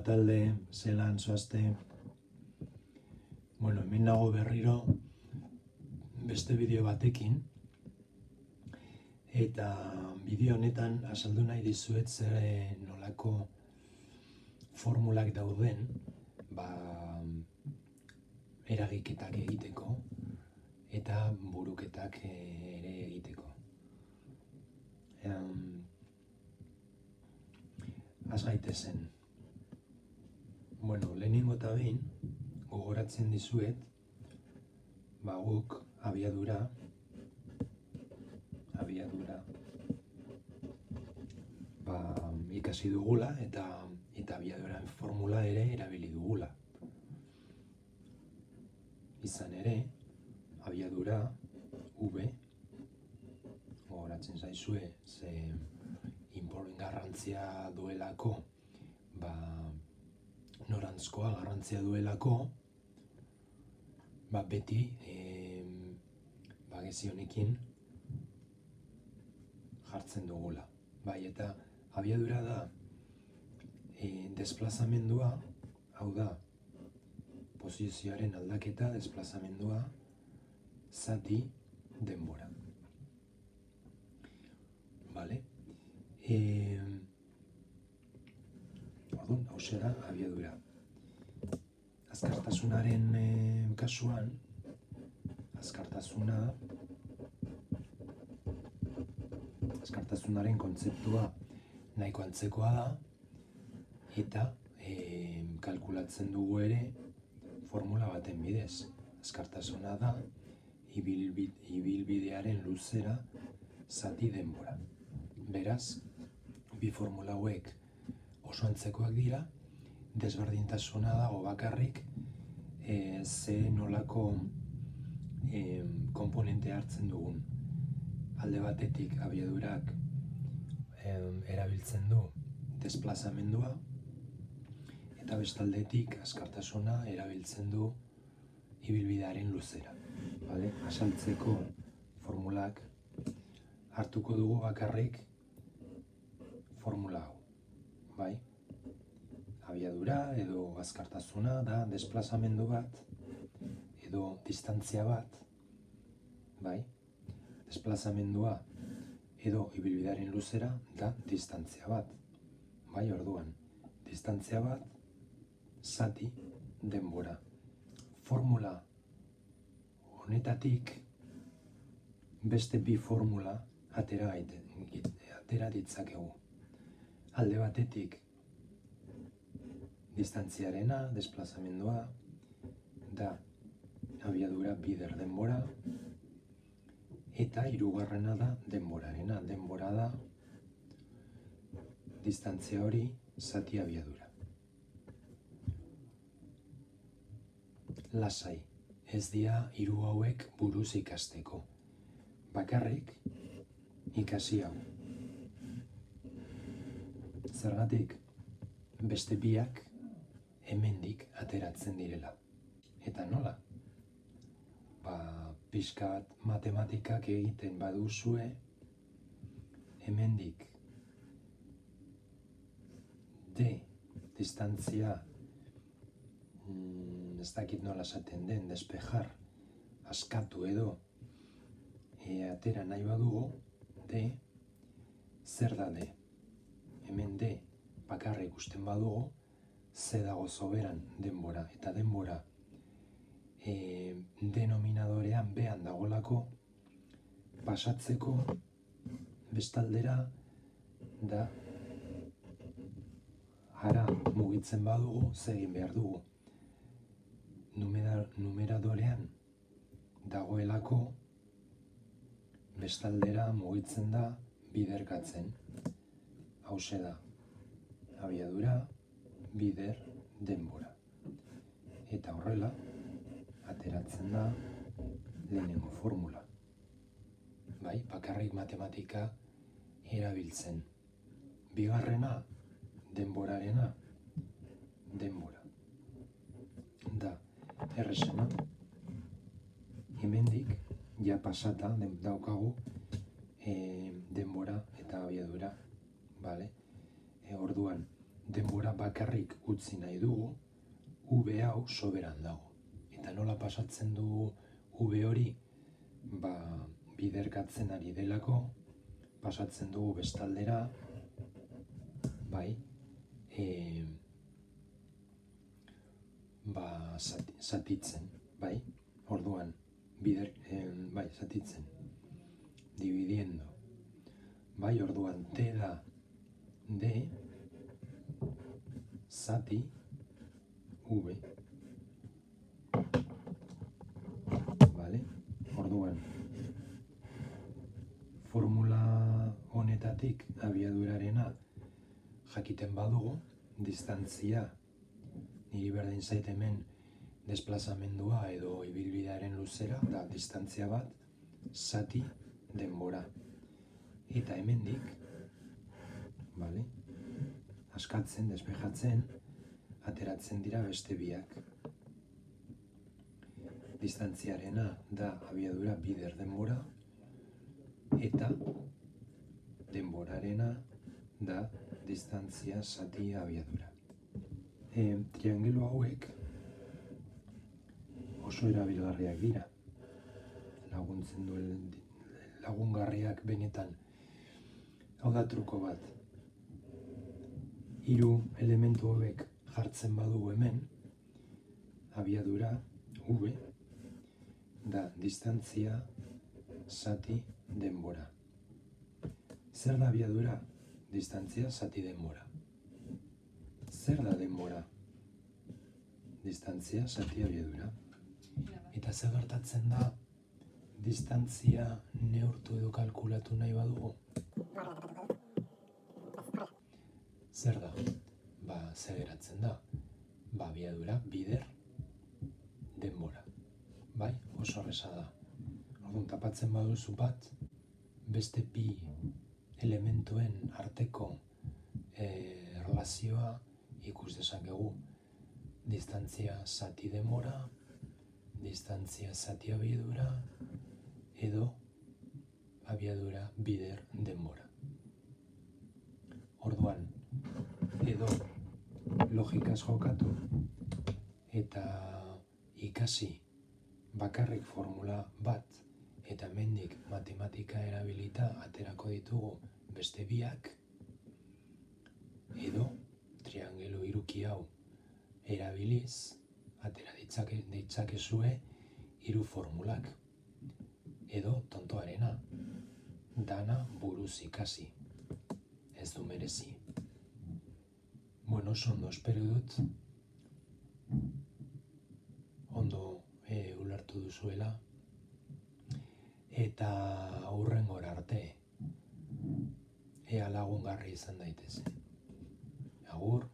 talde, zelan zoazte. Bueno, hemen nago berriro beste bideo batekin. Eta bideo honetan azaldu nahi dizuet zer nolako formulak dauden eragiketak egiteko eta buruketak ere egiteko. Az gaitezen. Bueno, lehenengo eta behin gogoratzen dizuet guk abiadura ikasi dugula eta abiaduraren formula ere erabili dugula. Izan ere, abiadura V, gogoratzen zaizue, ze garrantzia duelako, norantzkoa garrantzia duelako, beti gezi honekin jartzen dugula. Eta abiadura da desplazamendua, hau da, posizioaren aldaketa, desplazamendua, zati, denbora. Hauxe da abiadura. Azkartasunaren kasuan, azkartasunaren kontzeptua nahiko antzekoa da, eta kalkulatzen dugu ere formula baten bidez. Azkartasuna da ibilbidearen luzera zati denbora. Beraz, bi formula hauek oso antzekoak dira, desberdintasuna dago bakarrik ze nolako komponente hartzen dugun. Alde batetik abiadurak erabiltzen du desplazamendua, eta bestaldetik azkartasuna erabiltzen du ibilbidearen luzera. Azaltzeko formulak hartuko dugu bakarrik formula hau. Abiadura edo azkartasuna da desplazamendu bat edo distantzia bat, desplazamendua edo ibilbidearen luzera da distantzia bat. Orduan, distantzia bat, zati, denbora. Formula honetatik beste bi formula atera ditzakegu. Alde batetik distantziarena, desplazamendua, da abiadura bider denbora, eta hirugarrena da denborarena. Denbora da distantzia hori zati abiadura. Lasai, ez dira hiru hauek buruz ikasteko. Bakarrik ikasi hau. Zergatik, beste biak hemendik ateratzen direla. Eta nola? Pixka bat matematikak egiten baduzue, hemendik D distantzia, ez dakit nola esaten den, despejar, askatu edo atera nahi badugu, D, zer da D? Hemen D bakarra ikusten badugu, ze dago soberan denbora, eta denbora denominadorean behan dagolako, pasatzeko bestaldera da ara mugitzen badugu, ze egin behar dugu. Numeradorean dagoelako bestaldera mugitzen da biderkatzen. Hauxe da, abiadura, bider, denbora. Eta horrela, ateratzen da lehenengo formula. Bakarrik matematika erabiltzen. Bigarrena, denborarena, denbora. Da, errezena, hemendik, ja pasata daukagu denbora eta abiadura. Orduan, denbora bakarrik utzi nahi dugu, V hau soberan dago. Eta nola pasatzen dugu V hori? Biderkatzen ari delako, pasatzen dugu bestaldera, zatitzen, orduan, zatitzen, dividiendo, orduan, D da, D, zati, V, orduan, formula honetatik abiadurarena jakiten badugu, distantzia, niri berdin zait hemen desplazamendua edo ibilbidearen luzera, da distantzia bat, zati denbora. Eta hemendik, askatzen, despejatzen, ateratzen dira beste biak. Distantziarena da abiadura bider denbora, eta denborarena da distantzia zati abiadura. Triangelo hauek oso erabilgarriak dira. Lagungarriak benetan. Hau da truko bat. 3 elementu hauek jartzen badugu hemen, abiadura V da distantzia zati denbora. Zer da abiadura? Distantzia zati denbora. Zer da denbora? Distantzia zati abiadura. Eta zer gertatzen da distantzia neurtu edo kalkulatu nahi badugu? Zer da? Zer geratzen da? Abiadura bider denbora. Oso erresa da. Orduan tapatzen baduzu bat, beste bi elementuen arteko erlazioa ikus dezakegu. Distantzia zati denbora, distantzia zati abiadura, edo abiadura bider denbora. Orduan, edo logikaz jokatu eta ikasi bakarrik formula bat eta hemendik matematika erabilita aterako ditugu beste biak, edo triangelo hiruki hau erabiliz atera ditzakezue 3 formulak, edo tontoarena, dana buruz ikasi, ez du merezi. Oso ondo espero dut ondo ulertu duzuela, eta hurrengora arte ea lagungarri izan daitezen. Agur.